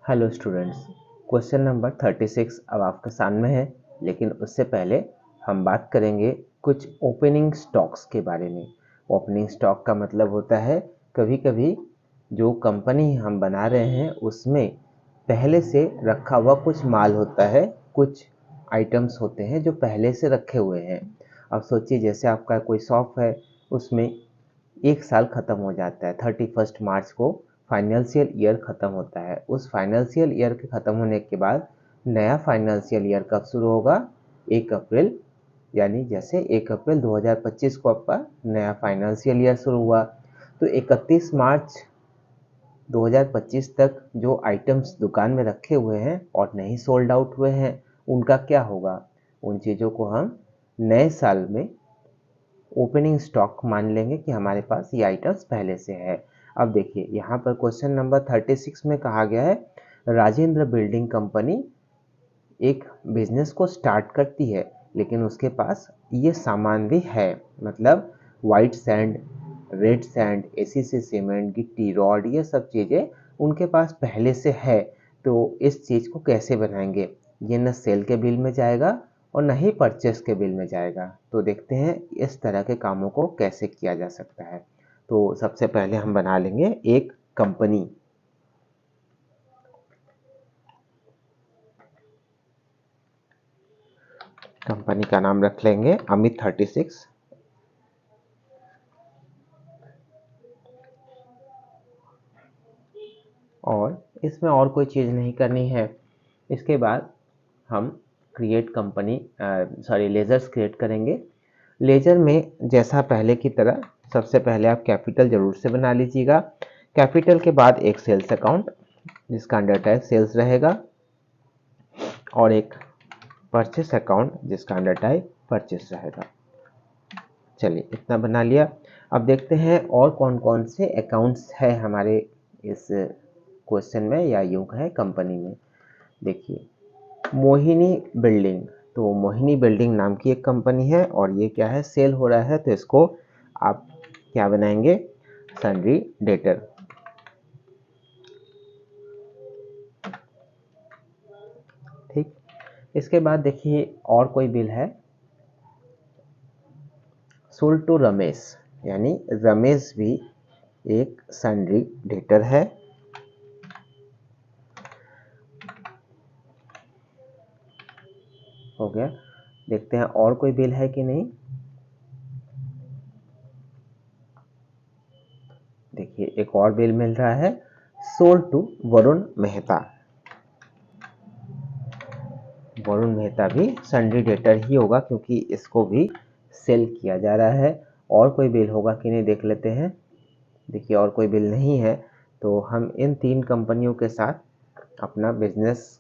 Hello students, question number 36 अब आपके सामने है। लेकिन उससे पहले हम बात करेंगे कुछ ओपनिंग स्टॉक्स के बारे में। ओपनिंग स्टॉक का मतलब होता है कभी कभी जो कंपनी हम बना रहे हैं उसमें पहले से रखा हुआ कुछ माल होता है, कुछ आइटम्स होते हैं जो पहले से रखे हुए हैं। अब सोचिए जैसे आपका कोई शॉप है, उसमें एक साल ख़त्म हो जाता है, 31 मार्च को फाइनेंशियल ईयर ख़त्म होता है। उस फाइनेंशियल ईयर के ख़त्म होने के बाद नया फाइनेंशियल ईयर कब शुरू होगा? 1 अप्रैल, यानी जैसे 1 अप्रैल 2025 को आपका नया फाइनेंशियल ईयर शुरू हुआ। तो 31 मार्च 2025 तक जो आइटम्स दुकान में रखे हुए हैं और नहीं सोल्ड आउट हुए हैं, उनका क्या होगा? उन चीज़ों को हम नए साल में ओपनिंग स्टॉक मान लेंगे कि हमारे पास ये आइटम्स पहले से है। अब देखिए यहाँ पर क्वेश्चन नंबर 36 में कहा गया है, राजेंद्र बिल्डिंग कंपनी एक बिजनेस को स्टार्ट करती है लेकिन उसके पास ये सामान भी है। मतलब white sand, red sand, ACC cement, गिट्टी, रॉड, ये सब चीज़ें उनके पास पहले से है। तो इस चीज़ को कैसे बनाएंगे? ये न सेल के बिल में जाएगा और न ही परचेस के बिल में जाएगा। तो देखते हैं इस तरह के कामों को कैसे किया जा सकता है। तो सबसे पहले हम बना लेंगे एक कंपनी। कंपनी का नाम रख लेंगे अमित 36। और इसमें और कोई चीज़ नहीं करनी है। इसके बाद हम क्रिएट कंपनी लेजर्स क्रिएट करेंगे। लेजर में जैसा पहले की तरह सबसे पहले आप कैपिटल जरूर से बना लीजिएगा। कैपिटल के बाद एक सेल्स अकाउंट जिसका अंडर टैग सेल्स रहेगा और एक परचेस अकाउंट जिसका अंडर टैग परचेस रहेगा। चलिए इतना बना लिया। अब देखते हैं और कौन कौन से अकाउंट्स है हमारे इस क्वेश्चन में या यूं है कंपनी में। देखिए मोहिनी बिल्डिंग, तो मोहिनी बिल्डिंग नाम की एक कंपनी है और ये क्या है, सेल हो रहा है। तो इसको आप क्या बनाएंगे? Sundry debtor. ठीक, इसके बाद देखिए और कोई बिल है, सोल्ड टू रमेश, यानी रमेश भी एक सन्ड्री डेटर है। हो गया। देखते हैं और कोई बिल है कि नहीं। देखिए एक और बिल मिल रहा है, सोल्ड टू वरुण मेहता। वरुण मेहता भी सन्ड्री डेटर ही होगा क्योंकि इसको भी सेल किया जा रहा है। और कोई बिल होगा कि नहीं देख लेते हैं। देखिए और कोई बिल नहीं है। तो हम इन 3 कंपनियों के साथ अपना बिजनेस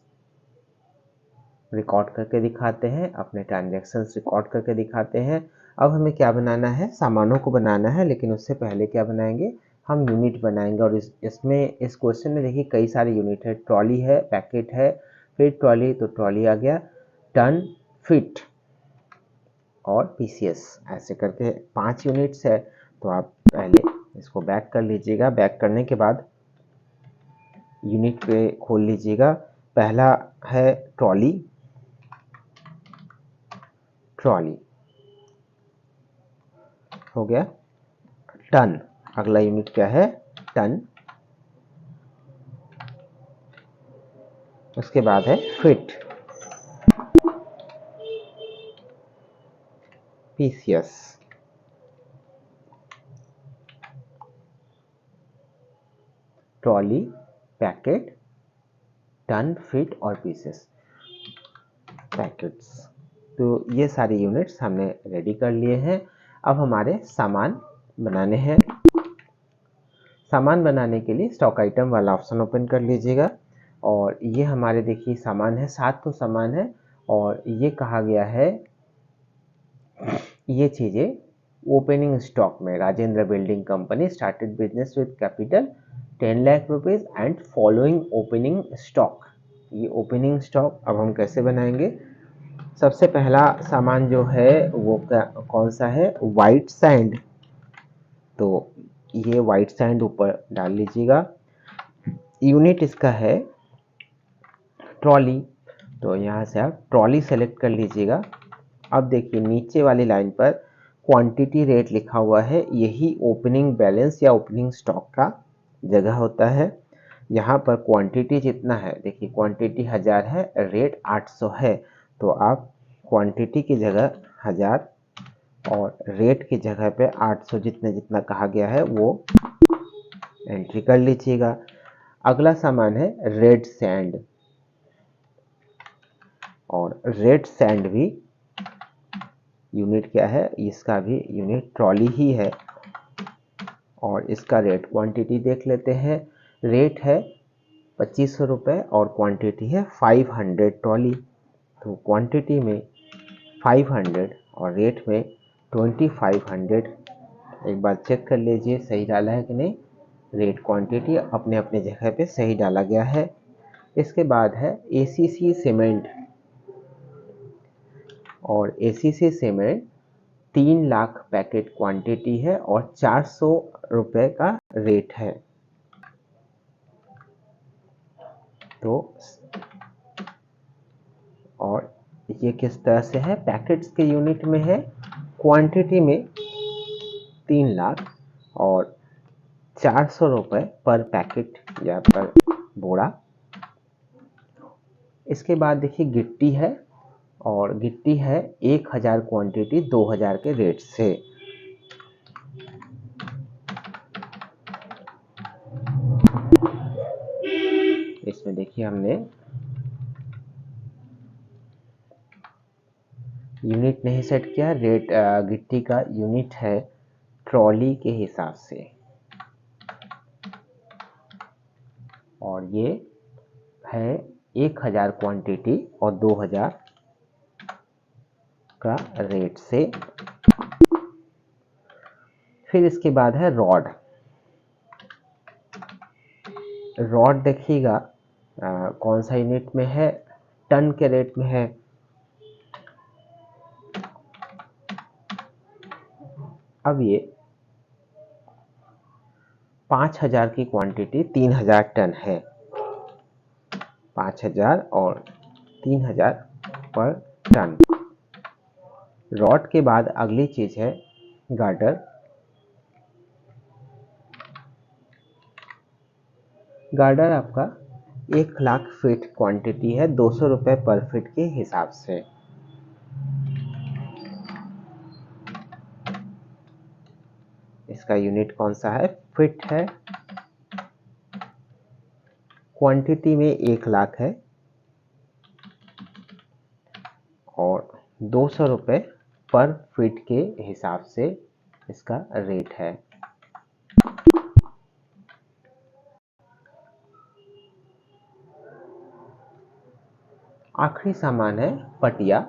रिकॉर्ड करके दिखाते हैं, अपने ट्रांजैक्शंस रिकॉर्ड करके दिखाते हैं। अब हमें क्या बनाना है? सामानों को बनाना है। लेकिन उससे पहले क्या बनाएंगे? हम यूनिट बनाएंगे। और इसमें इस क्वेश्चन में देखिए कई सारे यूनिट है, ट्रॉली है, पैकेट है, फिर ट्रॉली, तो ट्रॉली आ गया, टन, फीट और पीसीएस, ऐसे करके 5 यूनिट्स है। तो आप पहले इसको बैक कर लीजिएगा। बैक करने के बाद यूनिट पे खोल लीजिएगा। पहला है ट्रॉली, ट्रॉली हो गया। टन, अगला यूनिट क्या है? टन। उसके बाद है feet, PCS. Trolley, packet, ton, feet और पीसेस, पैकेट्स। तो ये सारे यूनिट्स हमने रेडी कर लिए हैं। अब हमारे सामान बनाने हैं। सामान बनाने के लिए स्टॉक आइटम वाला ऑप्शन ओपन कर लीजिएगा। और ये हमारे देखिए सामान है, 7 तो सामान है। और ये कहा गया है ये चीज़ें ओपनिंग स्टॉक में, Rajendra building company started business with capital 10 lakh rupees and following opening stock. ये ओपनिंग स्टॉक अब हम कैसे बनाएंगे? सबसे पहला सामान जो है वो कौन सा है? White sand. तो ये वाइट सैंड ऊपर डाल लीजिएगा। यूनिट इसका है ट्रॉली, तो यहाँ से आप ट्रॉली सेलेक्ट कर लीजिएगा। अब देखिए नीचे वाली लाइन पर क्वांटिटी रेट लिखा हुआ है, यही ओपनिंग बैलेंस या ओपनिंग स्टॉक का जगह होता है। यहाँ पर क्वांटिटी जितना है, देखिए क्वांटिटी 1000 है, रेट 800 है, तो आप क्वांटिटी की जगह 1000 और रेट की जगह पे 800 जितना जितना कहा गया है वो एंट्री कर लीजिएगा। अगला सामान है रेड सैंड, और रेड सैंड भी यूनिट क्या है, इसका भी यूनिट ट्रॉली ही है, और इसका रेट क्वांटिटी देख लेते हैं। रेट है 2500 रुपये और क्वांटिटी है 500 ट्रॉली, तो क्वांटिटी में 500 और रेट में 2500। एक बार चेक कर लीजिए सही डाला है कि नहीं। रेट क्वांटिटी अपने अपने जगह पे सही डाला गया है। इसके बाद है एसीसी सीमेंट, और ACC cement 3 lakh packet quantity है और 400 रुपये का रेट है। तो और ये किस तरह से है, पैकेट्स के यूनिट में है, क्वांटिटी में 3 लाख और 400 रुपये पर पैकेट या पर बोरा। इसके बाद देखिए गिट्टी है, और गिट्टी है 1000 क्वांटिटी 2000 के रेट से। इसमें देखिए हमने यूनिट नहीं सेट किया, रेट गिट्टी का यूनिट है ट्रॉली के हिसाब से, और ये है 1000 क्वांटिटी और 2000 का रेट से। फिर इसके बाद है रॉड। रॉड देखिएगा कौन सा यूनिट में है, टन के रेट में है। अब ये 5000 की क्वांटिटी 3000 टन है, 5000 और 3000 पर टन। रॉड के बाद अगली चीज है गार्डर। गार्डर आपका 1 लाख फीट क्वांटिटी है, 200 रुपये पर फीट के हिसाब से। इसका यूनिट कौन सा है, फीट है, क्वांटिटी में 1 लाख है और 200 रुपये पर फीट के हिसाब से इसका रेट है। आखिरी सामान है पटिया।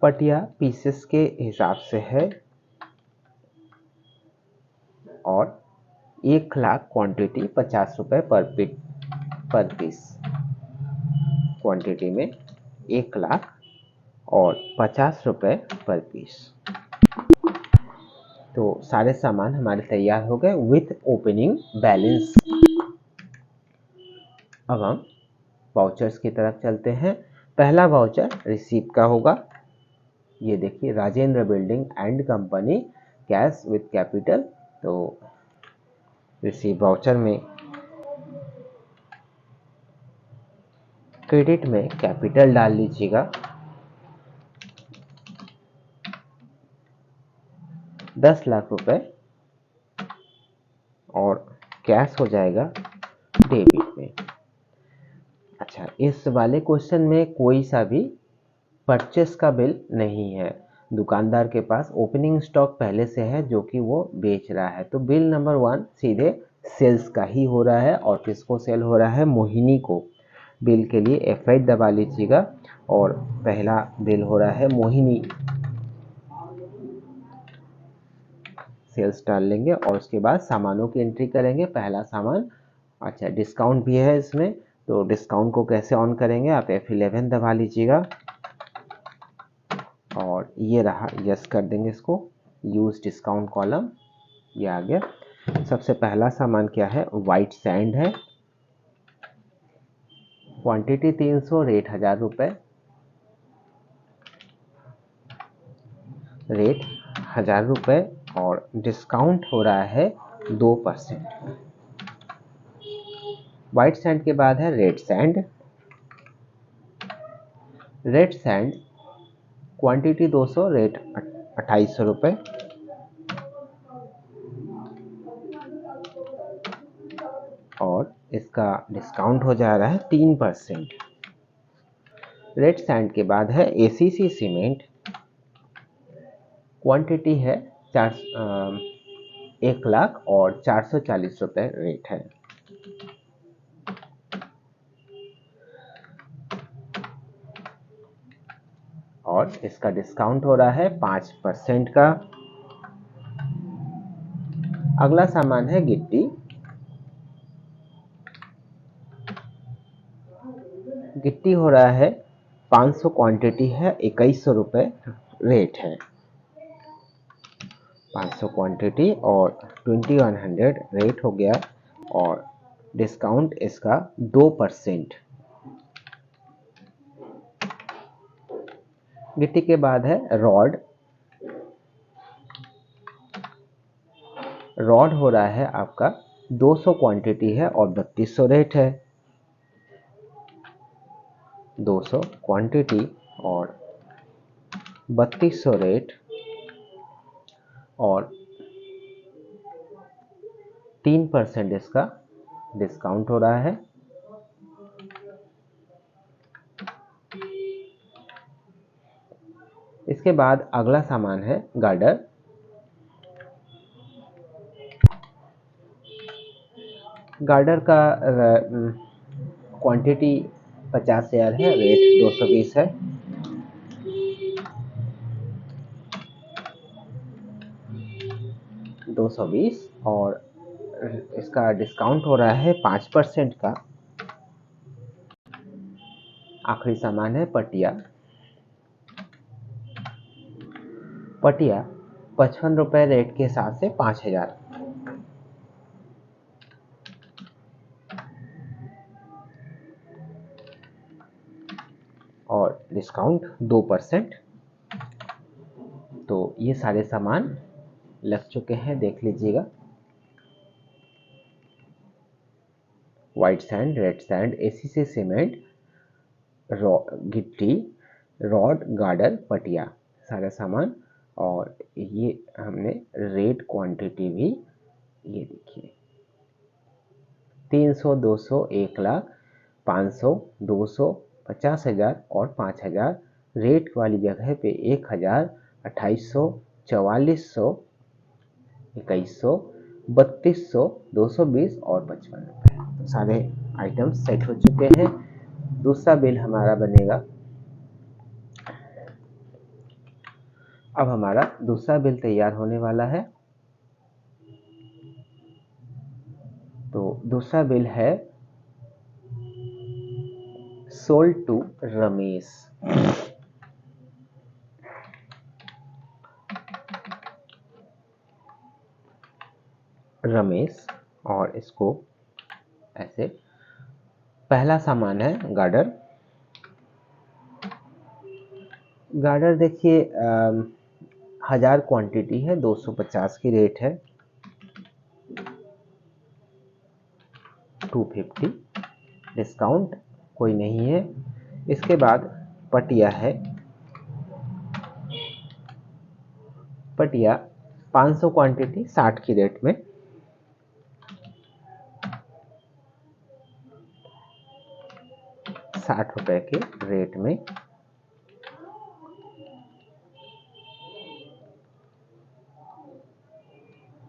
पटिया पीसेस के हिसाब से है और 1 लाख क्वांटिटी 50 रुपये पर पीस। क्वांटिटी में 1 लाख और 50 रुपये पर पीस। तो सारे सामान हमारे तैयार हो गए विथ ओपनिंग बैलेंस। अब हम वाउचर्स की तरफ चलते हैं। पहला वाउचर रिसीव का होगा। ये देखिए Rajendra building and company, cash with capital. तो रिसीव वाउचर में क्रेडिट में कैपिटल डाल लीजिएगा, 10 लाख रुपए, और कैश हो जाएगा डेबिट में। अच्छा, इस वाले क्वेश्चन में कोई सा भी परचेस का बिल नहीं है। दुकानदार के पास ओपनिंग स्टॉक पहले से है जो कि वो बेच रहा है, तो बिल नंबर 1 सीधे सेल्स का ही हो रहा है। और किसको सेल हो रहा है, मोहिनी को। बिल के लिए F8 दबा लीजिएगा, और पहला बिल हो रहा है मोहिनी, सेल्स डाल लेंगे और उसके बाद सामानों की एंट्री करेंगे। पहला सामान, अच्छा डिस्काउंट भी है इसमें, तो डिस्काउंट को कैसे ऑन करेंगे, आप F11 दबा लीजिएगा और ये रहा, यस कर देंगे इसको, यूज डिस्काउंट कॉलम, ये आ गया। सबसे पहला सामान क्या है, वाइट सैंड है, क्वांटिटी 300, रेट 1000 रुपये, रेट 1000 रुपये और डिस्काउंट हो रहा है 2%। वाइट सैंड के बाद है red sand. Red sand quantity 200, rate 2800 रुपये, और इसका डिस्काउंट हो जा रहा है 3%। रेड सैंड के बाद है एसीसी सीमेंट, क्वांटिटी है 1,00,000 और 440 रुपये रेट है। और इसका डिस्काउंट हो रहा है 5% का। अगला सामान है गिट्टी। गिट्टी हो रहा है 500, क्वांटिटी है 2100 रुपये रेट है। 500 क्वांटिटी और 2100 रेट हो गया और डिस्काउंट इसका 2%। गिट्टी के बाद है रॉड। रॉड हो रहा है आपका 200, क्वांटिटी है और 3200 रेट है। 200 क्वांटिटी और 3200 रेट और 3% इसका डिस्काउंट हो रहा है। इसके बाद अगला सामान है गार्डर। गार्डर का क्वांटिटी 50,000 है, रेट 220 है। और इसका डिस्काउंट हो रहा है 5% का। आखिरी सामान है पटिया। पटिया 55 रुपये रेट के हिसाब से 5000। और डिस्काउंट 2%। तो ये सारे सामान लग चुके हैं, देख लीजिएगा। White sand, red sand, ACC cement, गिट्टी, रॉड, गार्डर, पटिया, सारा सामान। और ये हमने रेट क्वांटिटी भी, ये देखिए 300, 200, 1,00,000, 500, 200, 50,000 और 5,000। रेट वाली जगह पे 1,000, 2800, 4400, 2100, 3200, 220 और 55 रुपये। तो सारे आइटम्स सेट हो चुके हैं। दूसरा बिल हमारा बनेगा। अब हमारा दूसरा बिल तैयार होने वाला है। तो दूसरा बिल है सोल्ड टू रमेश। रमेश, और इसको ऐसे, पहला सामान है गार्डर। गार्डर देखिए 1000 क्वांटिटी है, 250 की रेट है, 250। डिस्काउंट कोई नहीं है। इसके बाद पटिया है। पटिया 500 क्वांटिटी 60 की रेट में, 60 रुपए के रेट में।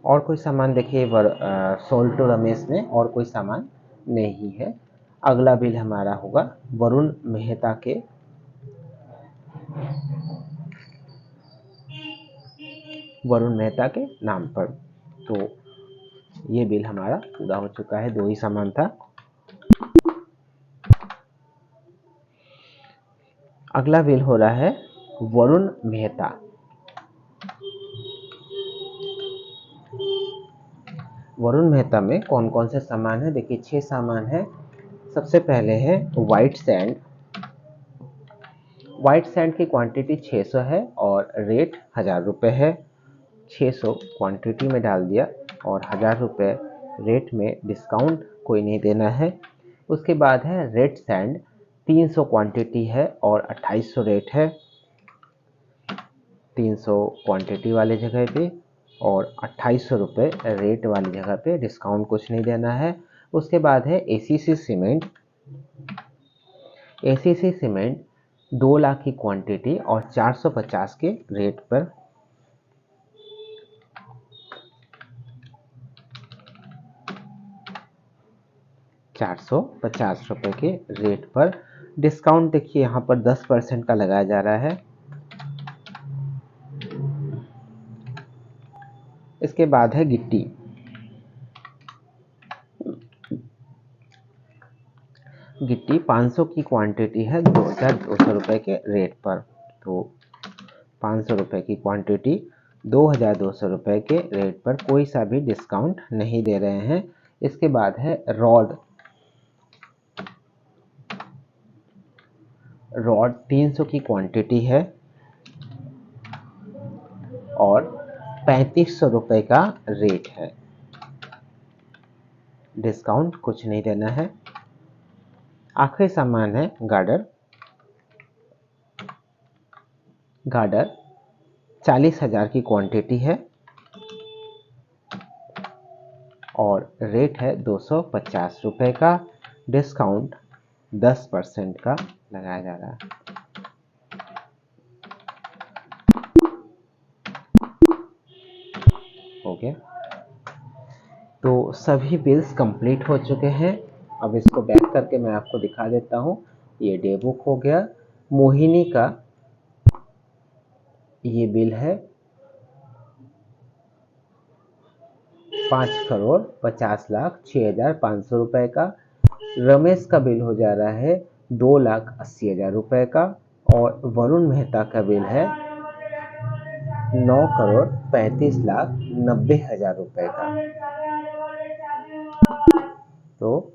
और कोई सामान देखिए सोल्ड टू रमेश में और कोई सामान नहीं है। अगला बिल हमारा होगा वरुण मेहता के। वरुण मेहता के नाम पर। तो ये बिल हमारा पूरा हो चुका है, 2 ही सामान था। अगला बिल हो रहा है वरुण मेहता। वरुण मेहता में कौन कौन से सामान है, देखिए 6 सामान है। सबसे पहले है वाइट सैंड। वाइट सैंड की क्वांटिटी 600 है और रेट 1000 रुपये है। 600 क्वांटिटी में डाल दिया और 1000 रुपये रेट में, डिस्काउंट कोई नहीं देना है। उसके बाद है रेड सैंड, 300 क्वांटिटी है और 2800 रेट है। 300 क्वांटिटी वाले जगह पे और 2800 रुपये रेट वाली जगह पे, डिस्काउंट कुछ नहीं देना है। उसके बाद है ACC cement. ACC cement 2 lakh की क्वांटिटी और 450 के रेट पर। ₹450 के रेट पर, डिस्काउंट देखिए यहाँ पर 10% का लगाया जा रहा है। इसके बाद है गिट्टी। गिट्टी 500 की क्वांटिटी है 2200 रुपये के रेट पर। तो 500 रुपये की क्वांटिटी 2200 रुपये के रेट पर, कोई सा भी डिस्काउंट नहीं दे रहे हैं। इसके बाद है रॉड। रॉड 300 की क्वांटिटी है और 3500 रुपये का रेट है, डिस्काउंट कुछ नहीं देना है। आखिरी सामान है गार्डर। गार्डर 40,000 की क्वांटिटी है और रेट है 250 रुपये का, डिस्काउंट 10% का लगाया जा रहा है। हो गया। तो सभी बिल्स कंप्लीट हो चुके हैं। अब इसको बैक करके मैं आपको दिखा देता हूँ। ये डे बुक हो गया। मोहिनी का ये बिल है 5,50,06,500 रुपये का। रमेश का बिल हो जा रहा है 2,80,000 रुपये का और वरुण मेहता का बिल है 9,35,90,000 रुपये का। तो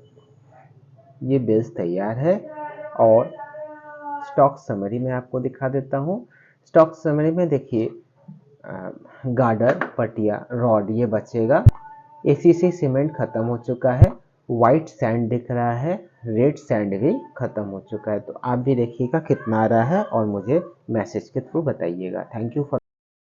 ये बिल्स तैयार है और स्टॉक समरी में आपको दिखा देता हूँ। स्टॉक समरी में देखिए गार्डर, पटिया, रॉड ये बचेगा। एसीसी सीमेंट खत्म हो चुका है। वाइट सैंड दिख रहा है, रेड सैंड भी खत्म हो चुका है। तो आप भी देखिएगा कितना आ रहा है और मुझे मैसेज के थ्रू बताइएगा। Thank you for